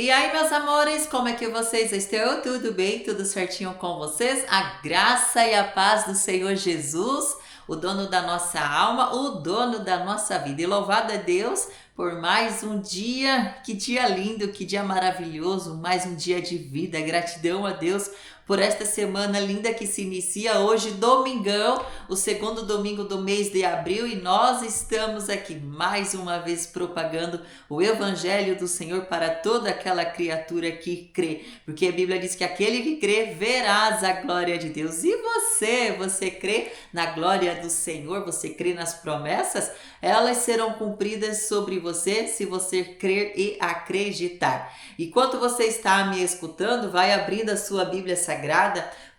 E aí, meus amores, como é que vocês estão? Tudo bem? Tudo certinho com vocês? A graça e a paz do Senhor Jesus, o dono da nossa alma, o dono da nossa vida. E louvado a Deus por mais um dia. Que dia lindo, que dia maravilhoso, mais um dia de vida. Gratidão a Deus por esta semana linda que se inicia hoje, domingão, o segundo domingo do mês de abril, e nós estamos aqui mais uma vez propagando o Evangelho do Senhor para toda aquela criatura que crê, porque a Bíblia diz que aquele que crê verás a glória de Deus. E você crê na glória do Senhor? Você crê nas promessas? Elas serão cumpridas sobre você se você crer e acreditar. Enquanto você está me escutando, vai abrindo a sua Bíblia Sagrada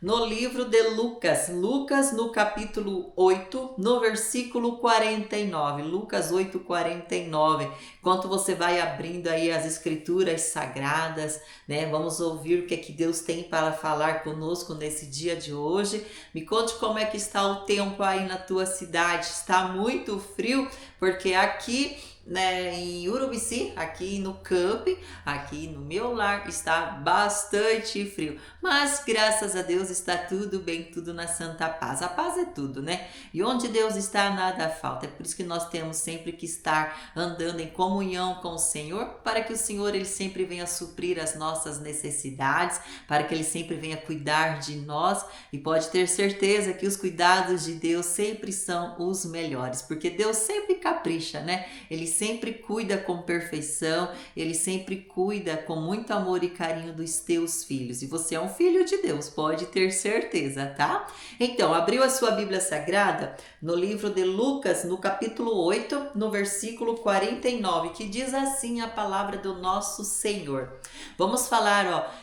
no livro de Lucas, no capítulo 8, no versículo 49, Lucas 8, 49. Enquanto você vai abrindo aí as escrituras sagradas, né? Vamos ouvir o que é que Deus tem para falar conosco nesse dia de hoje. Me conte como é que está o tempo aí na tua cidade. Está muito frio? Porque aqui, né, em Urubici, aqui no camping, aqui no meu lar, está bastante frio. Mas graças a Deus está tudo bem, tudo na santa paz. A paz é tudo, né? E onde Deus está, nada falta. É por isso que nós temos sempre que estar andando em comunhão com o Senhor, para que o Senhor ele sempre venha suprir as nossas necessidades, para que ele sempre venha cuidar de nós. E pode ter certeza que os cuidados de Deus sempre são os melhores, porque Deus sempre capricha, né? Ele sempre cuida com perfeição, ele sempre cuida com muito amor e carinho dos teus filhos. E você é um filho de Deus, pode ter certeza, tá? Então, abriu a sua Bíblia Sagrada no livro de Lucas, no capítulo 8, no versículo 49, que diz assim a palavra do nosso Senhor. Vamos falar,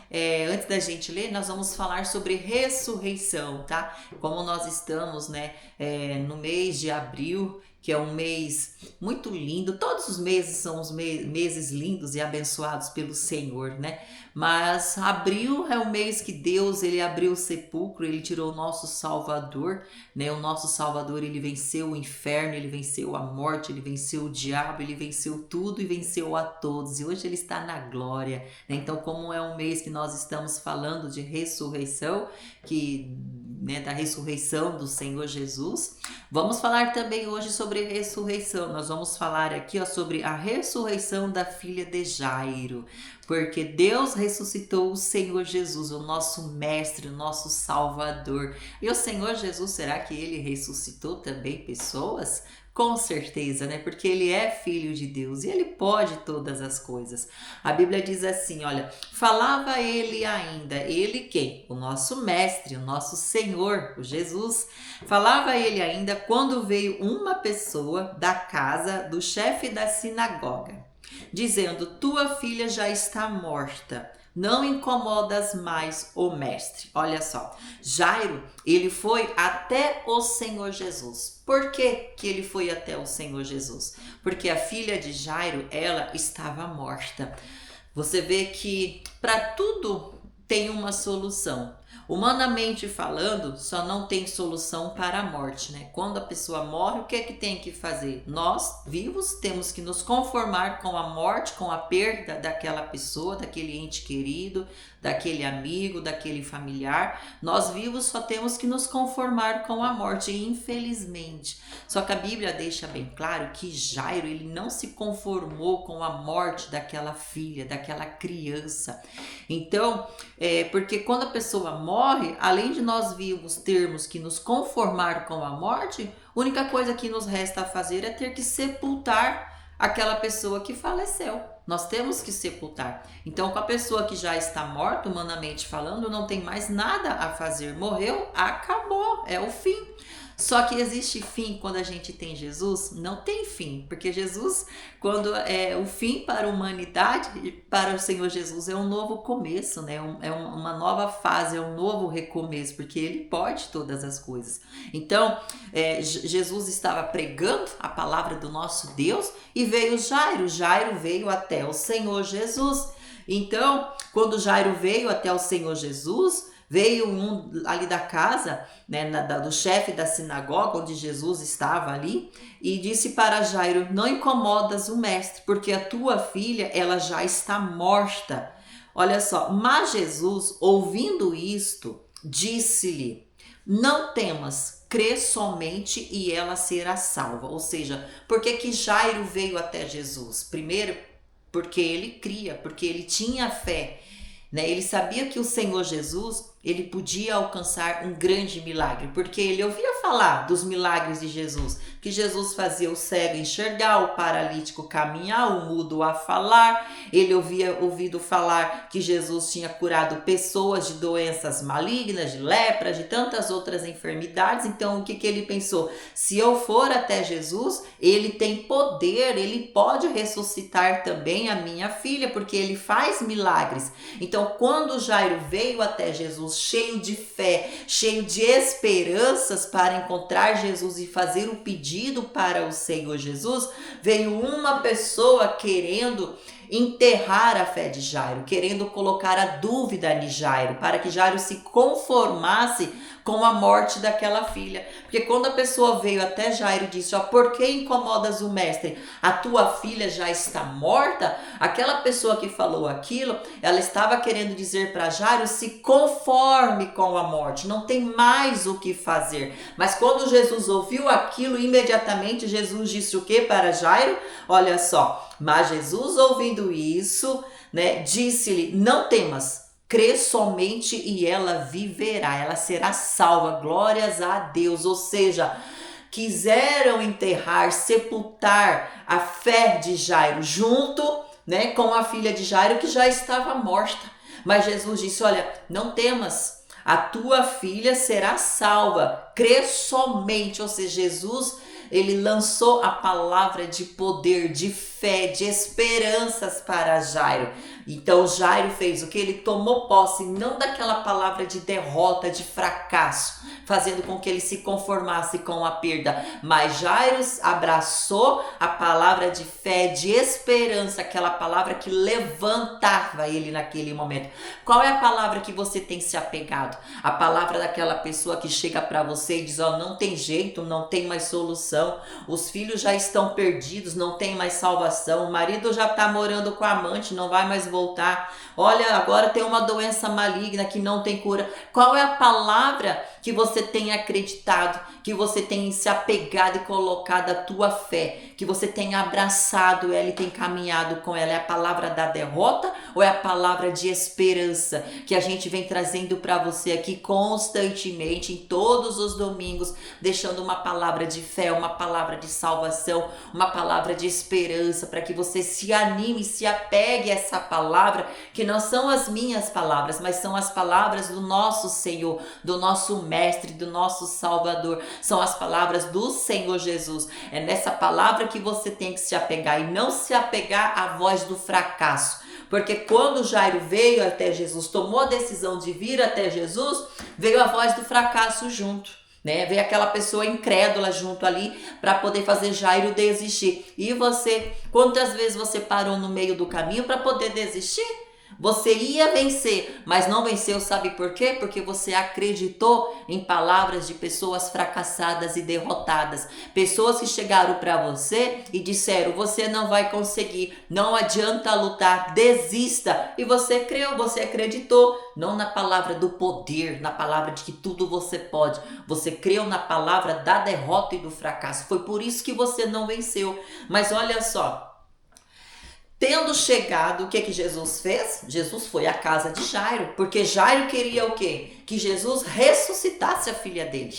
antes da gente ler, nós vamos falar sobre ressurreição, tá? Como nós estamos, né, no mês de abril, que é um mês muito lindo. Todos os meses são os meses lindos e abençoados pelo Senhor, né? Mas abril é o mês que Deus, ele abriu o sepulcro, ele tirou o nosso Salvador, né? O nosso Salvador, ele venceu o inferno, ele venceu a morte, ele venceu o diabo, ele venceu tudo e venceu a todos. E hoje ele está na glória, né? Então, como é um mês que nós estamos falando de ressurreição, né, da ressurreição do Senhor Jesus, vamos falar também hoje sobre ressurreição. Nós vamos falar aqui, sobre a ressurreição da filha de Jairo, porque Deus ressuscitou o Senhor Jesus, o nosso mestre, o nosso Salvador. E o Senhor Jesus, será que ele ressuscitou também pessoas? Com certeza, né? Porque ele é filho de Deus e ele pode todas as coisas. A Bíblia diz assim, olha, falava ele ainda, ele quem? O nosso mestre, o nosso Senhor, o Jesus. Falava ele ainda quando veio uma pessoa da casa do chefe da sinagoga, dizendo, tua filha já está morta. Não incomodas mais o mestre. Olha só, Jairo, ele foi até o Senhor Jesus. Por que ele foi até o Senhor Jesus? Porque a filha de Jairo, ela estava morta. Você vê que para tudo tem uma solução. Humanamente falando, só não tem solução para a morte, né? Quando a pessoa morre, o que é que tem que fazer? Nós, vivos, temos que nos conformar com a morte, com a perda daquela pessoa, daquele ente querido, daquele amigo, daquele familiar. Nós, vivos, só temos que nos conformar com a morte, infelizmente. Só que a Bíblia deixa bem claro que Jairo, ele não se conformou com a morte daquela filha, daquela criança. Então, porque quando a pessoa morre, além de nós vivos termos que nos conformar com a morte, a única coisa que nos resta a fazer é ter que sepultar aquela pessoa que faleceu. Nós temos que sepultar. Então, com a pessoa que já está morta, humanamente falando, não tem mais nada a fazer. Morreu, acabou, é o fim. Só que existe fim quando a gente tem Jesus? Não tem fim, porque Jesus, quando é o fim para a humanidade, para o Senhor Jesus é um novo começo, né? É uma nova fase, é um novo recomeço, porque ele pode todas as coisas. Então, Jesus estava pregando a palavra do nosso Deus e veio Jairo. Jairo veio até o Senhor Jesus. Então, quando Jairo veio até o Senhor Jesus, Veio um ali da casa, né, do chefe da sinagoga, onde Jesus estava ali, e disse para Jairo: não incomodas o mestre, porque a tua filha, ela já está morta. Olha só, mas Jesus, ouvindo isto, disse-lhe: não temas, crê somente e ela será salva. Ou seja, por que que Jairo veio até Jesus? Primeiro, porque ele cria, porque ele tinha fé, né? Ele sabia que o Senhor Jesus, ele podia alcançar um grande milagre, porque ele ouvia falar dos milagres de Jesus, que Jesus fazia o cego enxergar, o paralítico caminhar, o mudo a falar. Ele havia ouvido falar que Jesus tinha curado pessoas de doenças malignas, de lepra, de tantas outras enfermidades. Então o que ele pensou? Se eu for até Jesus, ele tem poder, ele pode ressuscitar também a minha filha, porque ele faz milagres. Então quando Jairo veio até Jesus cheio de fé, cheio de esperanças para encontrar Jesus e fazer o pedido para o Senhor Jesus, veio uma pessoa querendo enterrar a fé de Jairo, querendo colocar a dúvida em Jairo, para que Jairo se conformasse com a morte daquela filha. Porque quando a pessoa veio até Jairo e disse: ó, por que incomodas o mestre? A tua filha já está morta. Aquela pessoa que falou aquilo, ela estava querendo dizer para Jairo: se conforme com a morte, não tem mais o que fazer. Mas quando Jesus ouviu aquilo, imediatamente Jesus disse o que para Jairo? Olha só, mas Jesus, ouvindo isso, né, disse-lhe: não temas, crê somente e ela viverá, ela será salva. Glórias a Deus. Ou seja, quiseram enterrar, sepultar a fé de Jairo junto, né, com a filha de Jairo, que já estava morta. Mas Jesus disse: olha, não temas, a tua filha será salva, crê somente. Ou seja, Jesus, ele lançou a palavra de poder, de fé, de esperanças para Jairo. Então Jairo fez o que? Ele tomou posse não daquela palavra de derrota, de fracasso, fazendo com que ele se conformasse com a perda, mas Jairo abraçou a palavra de fé, de esperança, aquela palavra que levantava ele naquele momento. Qual é a palavra que você tem se apegado? A palavra daquela pessoa que chega para você e diz: ó, não tem jeito, não tem mais solução, os filhos já estão perdidos, não tem mais salvação, o marido já está morando com a amante, não vai mais voltar, olha, agora tem uma doença maligna que não tem cura. Qual é a palavra que você tem acreditado, que você tem se apegado e colocado a tua fé, que você tem abraçado ela e tem caminhado com ela? É a palavra da derrota ou é a palavra de esperança que a gente vem trazendo para você aqui constantemente, em todos os domingos, deixando uma palavra de fé, uma palavra de salvação, uma palavra de esperança, para que você se anime, se apegue a essa palavra, que não são as minhas palavras, mas são as palavras do nosso Senhor, do nosso Mestre, do nosso Salvador. São as palavras do Senhor Jesus. É nessa palavra que você tem que se apegar, e não se apegar à voz do fracasso. Porque quando Jairo veio até Jesus, tomou a decisão de vir até Jesus, veio a voz do fracasso junto, né? Veio aquela pessoa incrédula junto ali para poder fazer Jairo desistir. E você, quantas vezes você parou no meio do caminho para poder desistir? Você ia vencer, mas não venceu, sabe por quê? Porque você acreditou em palavras de pessoas fracassadas e derrotadas. Pessoas que chegaram para você e disseram: você não vai conseguir, não adianta lutar, desista. E você creu, você acreditou, não na palavra do poder, na palavra de que tudo você pode. Você creu na palavra da derrota e do fracasso. Foi por isso que você não venceu. Mas olha só, tendo chegado, o que que Jesus fez? Jesus foi à casa de Jairo, porque Jairo queria o quê? Que Jesus ressuscitasse a filha dele.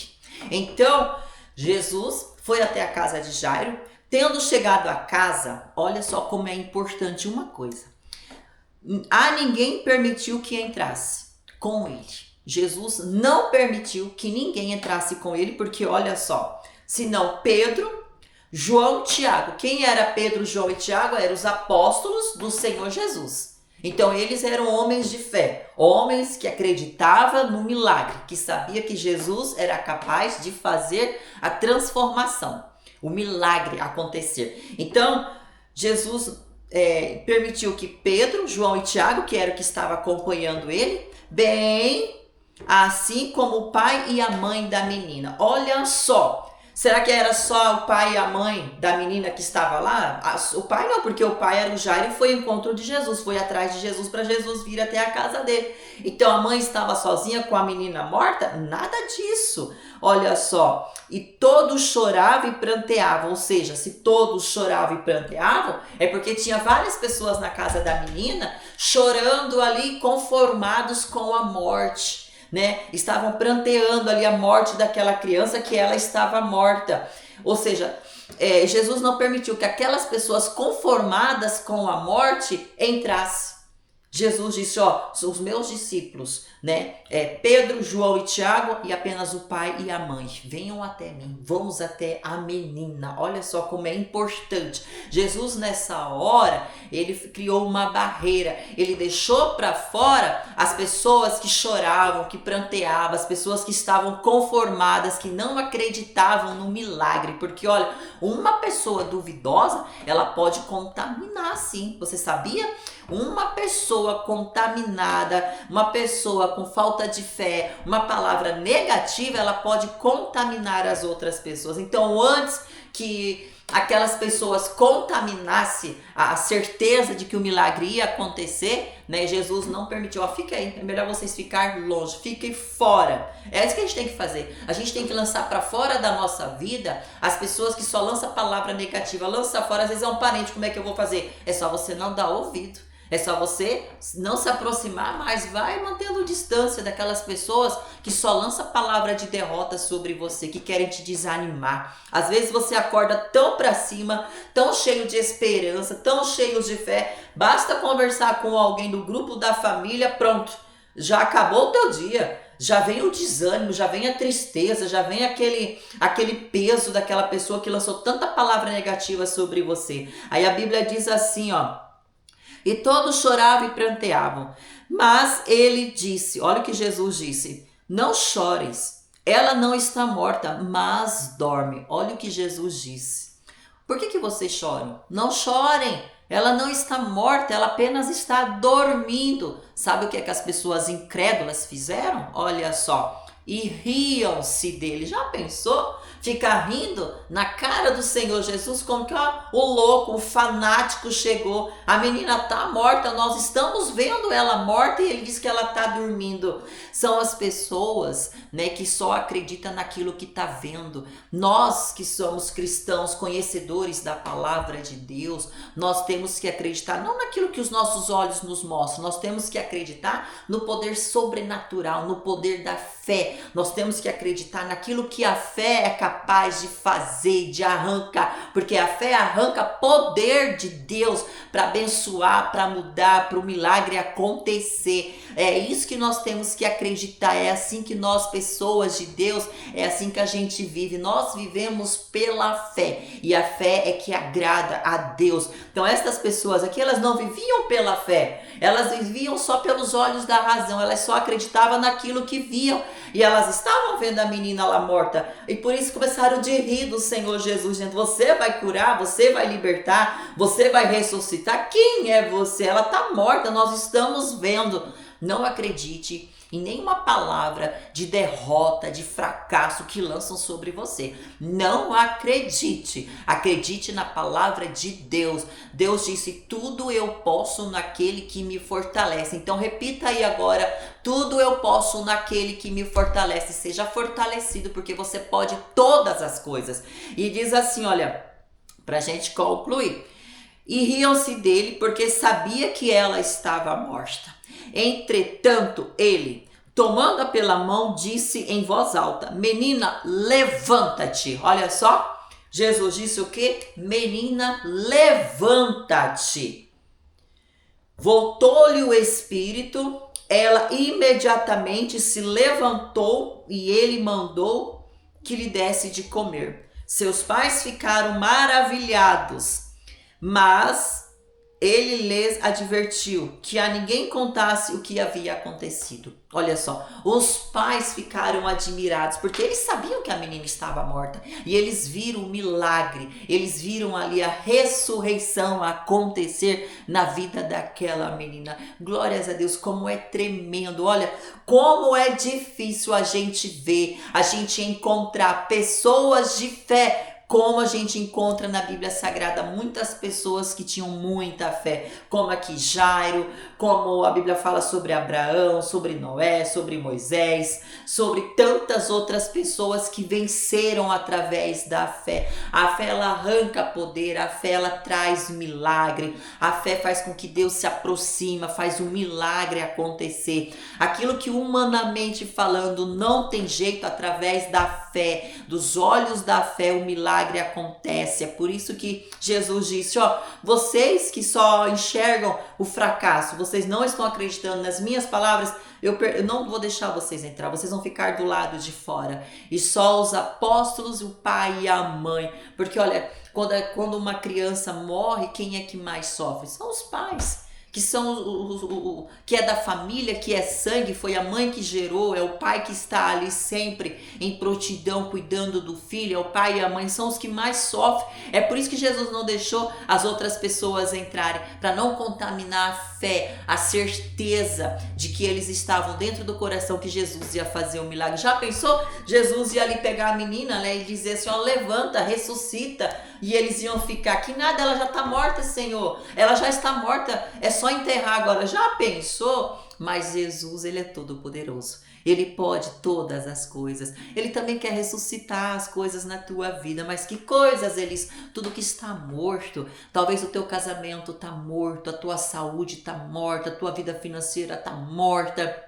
Então, Jesus foi até a casa de Jairo. Tendo chegado à casa, olha só como é importante uma coisa: a ninguém permitiu que entrasse com ele. Jesus não permitiu que ninguém entrasse com ele, porque olha só, senão Pedro, João, Tiago. Quem era Pedro, João e Tiago? Eram os apóstolos do Senhor Jesus. Então eles eram homens de fé, homens que acreditavam no milagre, que sabia que Jesus era capaz de fazer a transformação, o milagre acontecer. Então Jesus permitiu que Pedro, João e Tiago, que era o que estava acompanhando ele, bem assim como o pai e a mãe da menina. Olha só. Será que era só o pai e a mãe da menina que estava lá? O pai não, porque o pai era o Jairo e foi ao encontro de Jesus, foi atrás de Jesus para Jesus vir até a casa dele. Então a mãe estava sozinha com a menina morta? Nada disso. Olha só, e todos choravam e pranteavam, ou seja, se todos choravam e pranteavam, é porque tinha várias pessoas na casa da menina chorando ali, conformados com a morte. Né? Estavam pranteando ali a morte daquela criança, que ela estava morta. Ou seja, Jesus não permitiu que aquelas pessoas conformadas com a morte entrassem. Jesus disse, ó, os meus discípulos, né, Pedro, João e Tiago, e apenas o pai e a mãe, venham até mim, vamos até a menina. Olha só como é importante. Jesus nessa hora, ele criou uma barreira, ele deixou para fora as pessoas que choravam, que pranteavam, as pessoas que estavam conformadas, que não acreditavam no milagre, porque olha, uma pessoa duvidosa, ela pode contaminar sim, você sabia? Uma pessoa contaminada, uma pessoa com falta de fé, uma palavra negativa, ela pode contaminar as outras pessoas. Então, antes que aquelas pessoas contaminassem a certeza de que o milagre ia acontecer, né? Jesus não permitiu, ó, fica aí, é melhor vocês ficarem longe, fiquem fora. É isso que a gente tem que fazer. A gente tem que lançar para fora da nossa vida as pessoas que só lançam palavra negativa, lança fora, às vezes é um parente, como é que eu vou fazer? É só você não dar ouvido. É só você não se aproximar, mas vai mantendo distância daquelas pessoas que só lançam palavra de derrota sobre você, que querem te desanimar. Às vezes você acorda tão para cima, tão cheio de esperança, tão cheio de fé, basta conversar com alguém do grupo da família, pronto, já acabou o teu dia. Já vem o desânimo, já vem a tristeza, já vem aquele peso daquela pessoa que lançou tanta palavra negativa sobre você. Aí a Bíblia diz assim, ó, e todos choravam e pranteavam. Mas ele disse, olha o que Jesus disse, não chores, ela não está morta, mas dorme. Olha o que Jesus disse. Por que vocês choram? Não chorem, ela não está morta, ela apenas está dormindo. Sabe o que é que as pessoas incrédulas fizeram? Olha só, e riam-se dele. Já pensou? Ficar rindo na cara do Senhor Jesus, como que ó, o louco, o fanático chegou, a menina tá morta, nós estamos vendo ela morta e ele diz que ela tá dormindo. São as pessoas, né, que só acreditam naquilo que tá vendo. Nós que somos cristãos, conhecedores da palavra de Deus, nós temos que acreditar não naquilo que os nossos olhos nos mostram, nós temos que acreditar no poder sobrenatural, no poder da fé. Nós temos que acreditar naquilo que a fé é capaz de fazer, de arrancar, porque a fé arranca poder de Deus para abençoar, para mudar, para o milagre acontecer. É isso que nós temos que acreditar, é assim que nós, pessoas de Deus, é assim que a gente vive. Nós vivemos pela fé, e a fé é que agrada a Deus. Então essas pessoas aqui, elas não viviam pela fé, elas viviam só pelos olhos da razão, elas só acreditavam naquilo que viam, e elas estavam vendo a menina lá morta, e por isso começaram de rir do Senhor Jesus, dizendo, você vai curar, você vai libertar, você vai ressuscitar. Quem é você? Ela está morta, nós estamos vendo. Não acredite em nenhuma palavra de derrota, de fracasso que lançam sobre você. Não acredite. Acredite na palavra de Deus. Deus disse, tudo eu posso naquele que me fortalece. Então repita aí agora, tudo eu posso naquele que me fortalece. Seja fortalecido, porque você pode todas as coisas. E diz assim, olha, pra gente concluir. E riam-se dele, porque sabia que ela estava morta. Entretanto, ele, tomando-a pela mão, disse em voz alta, menina, levanta-te. Olha só, Jesus disse o quê? Menina, levanta-te. Voltou-lhe o espírito, ela imediatamente se levantou e ele mandou que lhe desse de comer. Seus pais ficaram maravilhados, mas ele lhes advertiu que a ninguém contasse o que havia acontecido. Olha só, os pais ficaram admirados porque eles sabiam que a menina estava morta e eles viram o milagre, eles viram ali a ressurreição acontecer na vida daquela menina. Glórias a Deus, como é tremendo. Olha, como é difícil a gente ver, a gente encontrar pessoas de fé, como a gente encontra na Bíblia Sagrada muitas pessoas que tinham muita fé, como aqui Jairo, como a Bíblia fala sobre Abraão, sobre Noé, sobre Moisés, sobre tantas outras pessoas que venceram através da fé. A fé, ela arranca poder, a fé, ela traz milagre, a fé faz com que Deus se aproxima, faz um milagre acontecer. Aquilo que humanamente falando não tem jeito, através da fé, dos olhos da fé, o milagre acontece. É por isso que Jesus disse, ó, vocês que só enxergam o fracasso, vocês não estão acreditando nas minhas palavras, eu não vou deixar vocês entrar, vocês vão ficar do lado de fora. E só os apóstolos, o pai e a mãe, porque olha, quando uma criança morre, quem é que mais sofre? São os pais, que são que é da família, que é sangue, foi a mãe que gerou, é o pai que está ali sempre em prontidão cuidando do filho, é o pai e a mãe, são os que mais sofrem. É por isso que Jesus não deixou as outras pessoas entrarem, para não contaminar a fé, a certeza de que eles estavam dentro do coração, que Jesus ia fazer um milagre. Já pensou? Jesus ia ali pegar a menina, né, e dizer assim, ó, levanta, ressuscita, e eles iam ficar, que nada, ela já está morta, Senhor, ela já está morta, é só enterrar agora. Já pensou? Mas Jesus, ele é todo poderoso, ele pode todas as coisas, ele também quer ressuscitar as coisas na tua vida. Mas que coisas? Tudo que está morto, talvez o teu casamento está morto, a tua saúde está morta, a tua vida financeira está morta,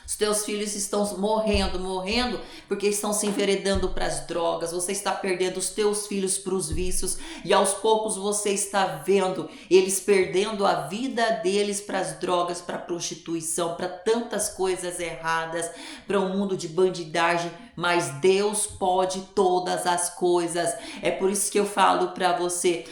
os teus filhos estão morrendo, porque estão se enveredando para as drogas, você está perdendo os teus filhos para os vícios, e aos poucos você está vendo eles perdendo a vida deles para as drogas, para a prostituição, para tantas coisas erradas, para um mundo de bandidagem. Mas Deus pode todas as coisas. É por isso que eu falo para você,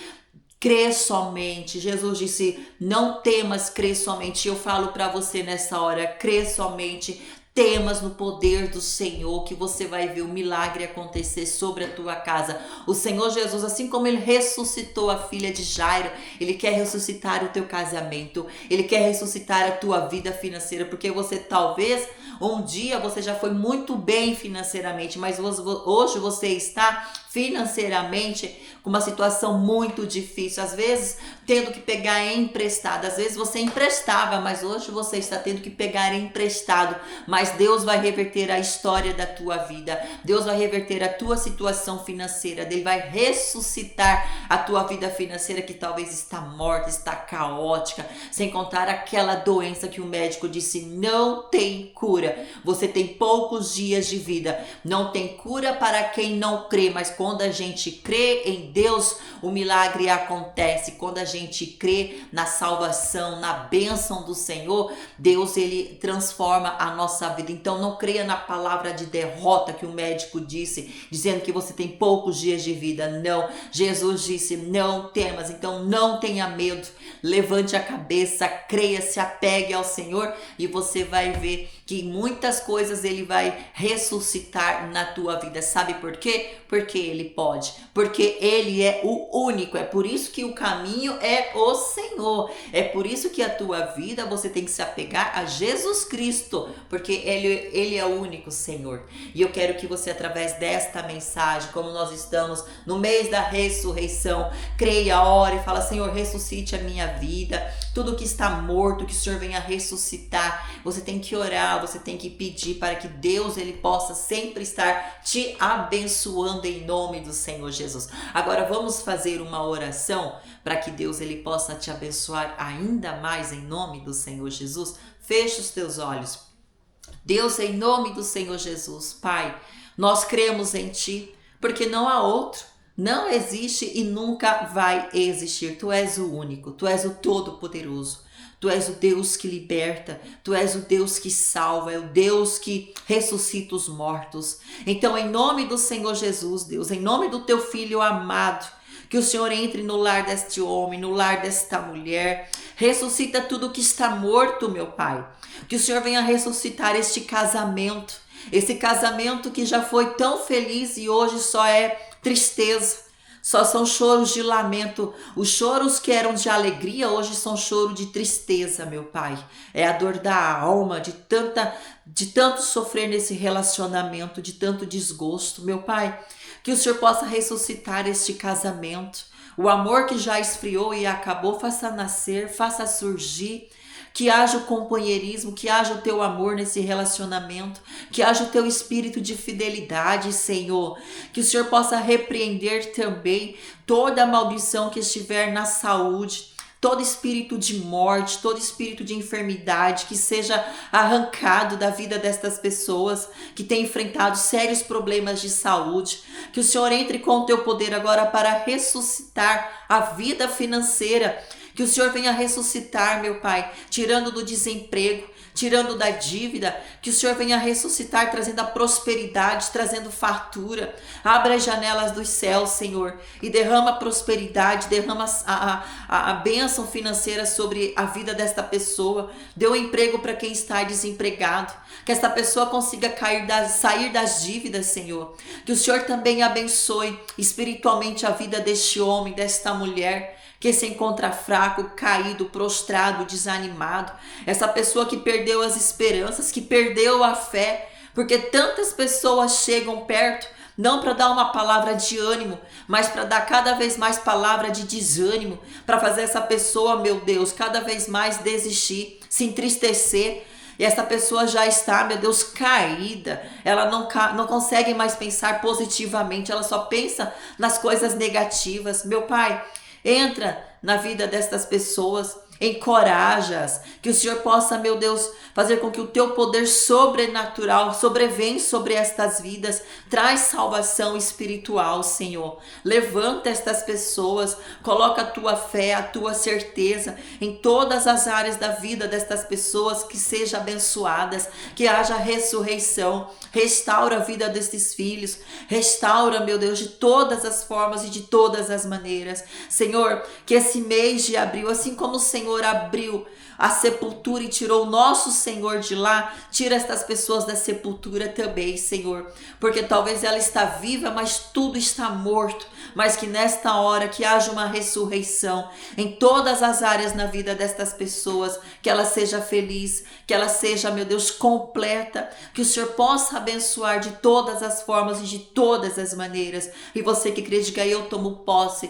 crê somente. Jesus disse, não temas, crê somente. Eu falo para você nessa hora, crê somente, temas no poder do Senhor, que você vai ver o milagre acontecer sobre a tua casa. O Senhor Jesus, assim como ele ressuscitou a filha de Jairo, ele quer ressuscitar o teu casamento, ele quer ressuscitar a tua vida financeira, porque você talvez um dia você já foi muito bem financeiramente, mas hoje você está financeiramente com uma situação muito difícil, às vezes tendo que pegar emprestado. Às vezes você emprestava, mas hoje você está tendo que pegar emprestado. Mas Deus vai reverter a história da tua vida, Deus vai reverter a tua situação financeira, Ele vai ressuscitar a tua vida financeira, que talvez está morta, está caótica, sem contar aquela doença que o médico disse não tem cura. Você tem poucos dias de vida, não tem cura para quem não crê. Mas quando a gente crê em Deus, o milagre acontece. Quando a gente crê na salvação, na bênção do Senhor, Deus, ele transforma a nossa vida. Então não creia na palavra de derrota que o médico disse, dizendo que você tem poucos dias de vida. Não, Jesus disse, não temas. Então não tenha medo, levante a cabeça, creia, se apegue ao Senhor, e você vai ver que muitas coisas ele vai ressuscitar na tua vida. Sabe por quê? Porque ele pode, porque ele é o único. É por isso que o caminho é o Senhor. É por isso que a tua vida você tem que se apegar a Jesus Cristo, porque ele é o único Senhor. E eu quero que você, através desta mensagem, como nós estamos no mês da ressurreição, creia, ore e fala, Senhor, ressuscite a minha vida, tudo que está morto, que o Senhor venha ressuscitar. Você tem que orar, você tem que pedir para que Deus, ele possa sempre estar te abençoando em nome do Senhor Jesus. Agora vamos fazer uma oração para que Deus, ele possa te abençoar ainda mais em nome do Senhor Jesus. Feche os teus olhos. Deus, em nome do Senhor Jesus, Pai, nós cremos em Ti, porque não há outro. Não existe e nunca vai existir. Tu és o único, Tu és o Todo-Poderoso. Tu és o Deus que liberta, Tu és o Deus que salva, é o Deus que ressuscita os mortos. Então, em nome do Senhor Jesus, Deus, em nome do Teu Filho amado, Que o Senhor entre no lar deste homem, no lar desta mulher. Ressuscita tudo que está morto, meu Pai. Que o Senhor venha ressuscitar este casamento. Esse casamento que já foi tão feliz e hoje só é tristeza. Só são choros de lamento. Os choros que eram de alegria hoje são choro de tristeza, meu Pai. É a dor da alma, de tanto sofrer nesse relacionamento, de tanto desgosto, meu Pai. Que o Senhor possa ressuscitar este casamento. O amor que já esfriou e acabou, faça nascer, faça surgir. Que haja o companheirismo, que haja o teu amor nesse relacionamento, que haja o teu espírito de fidelidade, Senhor. Que o Senhor possa repreender também toda a maldição que estiver na saúde, todo espírito de morte, todo espírito de enfermidade, que seja arrancado da vida destas pessoas que têm enfrentado sérios problemas de saúde. Que o Senhor entre com o teu poder agora para ressuscitar a vida financeira. Que o Senhor venha ressuscitar, meu Pai, tirando do desemprego, tirando da dívida. Que o Senhor venha ressuscitar, trazendo a prosperidade, trazendo fartura. Abra as janelas dos céus, Senhor, e derrama a prosperidade, derrama a bênção financeira sobre a vida desta pessoa. Dê um emprego para quem está desempregado. Que esta pessoa consiga sair das dívidas, Senhor. Que o Senhor também abençoe espiritualmente a vida deste homem, desta mulher, que se encontra fraco, caído, prostrado, desanimado. Essa pessoa que perdeu as esperanças, que perdeu a fé, porque tantas pessoas chegam perto, não para dar uma palavra de ânimo, mas para dar cada vez mais palavra de desânimo, para fazer essa pessoa, meu Deus, cada vez mais desistir, se entristecer. E essa pessoa já está, meu Deus, caída. Ela não consegue mais pensar positivamente, ela só pensa nas coisas negativas. Meu Pai, entra na vida destas pessoas, encoraja-as, que o Senhor possa, meu Deus, fazer com que o teu poder sobrenatural sobrevenha sobre estas vidas, traz salvação espiritual, Senhor. Levanta estas pessoas, coloca a tua fé, a tua certeza em todas as áreas da vida destas pessoas, que sejam abençoadas, que haja ressurreição, restaura a vida destes filhos, restaura, meu Deus, de todas as formas e de todas as maneiras. Senhor, que esse mês de abril, assim como o Senhor abriu a sepultura e tirou o nosso Senhor de lá, tira estas pessoas da sepultura também, Senhor, porque talvez ela está viva, mas tudo está morto, mas que nesta hora que haja uma ressurreição em todas as áreas na vida destas pessoas, que ela seja feliz, que ela seja, meu Deus, completa, que o Senhor possa abençoar de todas as formas e de todas as maneiras. E você que crê, diga: eu tomo posse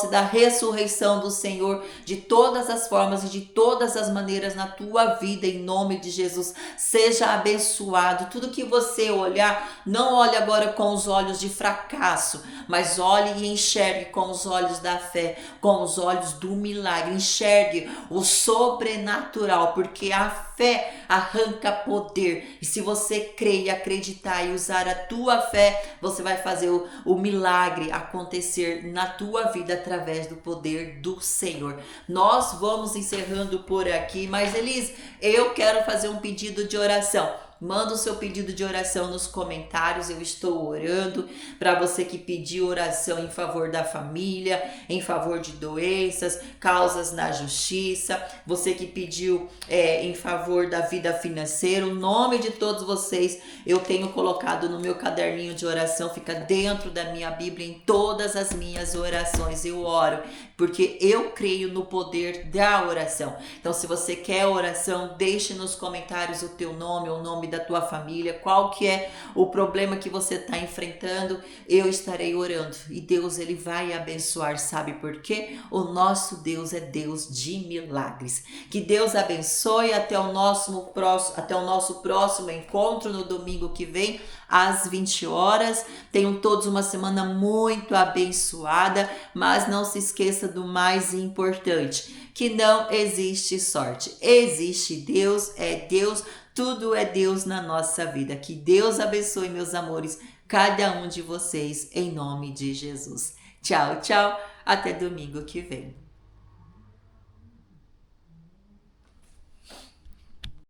da ressurreição do Senhor de todas as formas e de todas as maneiras na tua vida, em nome de Jesus. Seja abençoado. Tudo que você olhar, não olhe agora com os olhos de fracasso, mas olhe e enxergue com os olhos da fé, com os olhos do milagre. Enxergue o sobrenatural, porque a fé arranca poder. E se você crer e acreditar e usar a tua fé, você vai fazer o milagre acontecer na tua vida através do poder do Senhor. Nós vamos encerrando por aqui, mas Elise, eu quero fazer um pedido de oração. Manda o seu pedido de oração nos comentários, eu estou orando para você que pediu oração em favor da família, em favor de doenças, causas na justiça, você que pediu em favor da vida financeira. O nome de todos vocês eu tenho colocado no meu caderninho de oração, fica dentro da minha Bíblia, em todas as minhas orações eu oro, porque eu creio no poder da oração. Então, se você quer oração, deixe nos comentários o teu nome, o nome da tua família, qual que é o problema que você está enfrentando, eu estarei orando e Deus, ele vai abençoar. Sabe por quê? O nosso Deus é Deus de milagres. Que Deus abençoe. Até o nosso próximo encontro no domingo que vem às 20 horas. Tenham todos uma semana muito abençoada, mas não se esqueça do mais importante, que não existe sorte, existe Deus, é Deus. Tudo é Deus na nossa vida. Que Deus abençoe, meus amores, cada um de vocês, em nome de Jesus. Tchau, tchau. Até domingo que vem.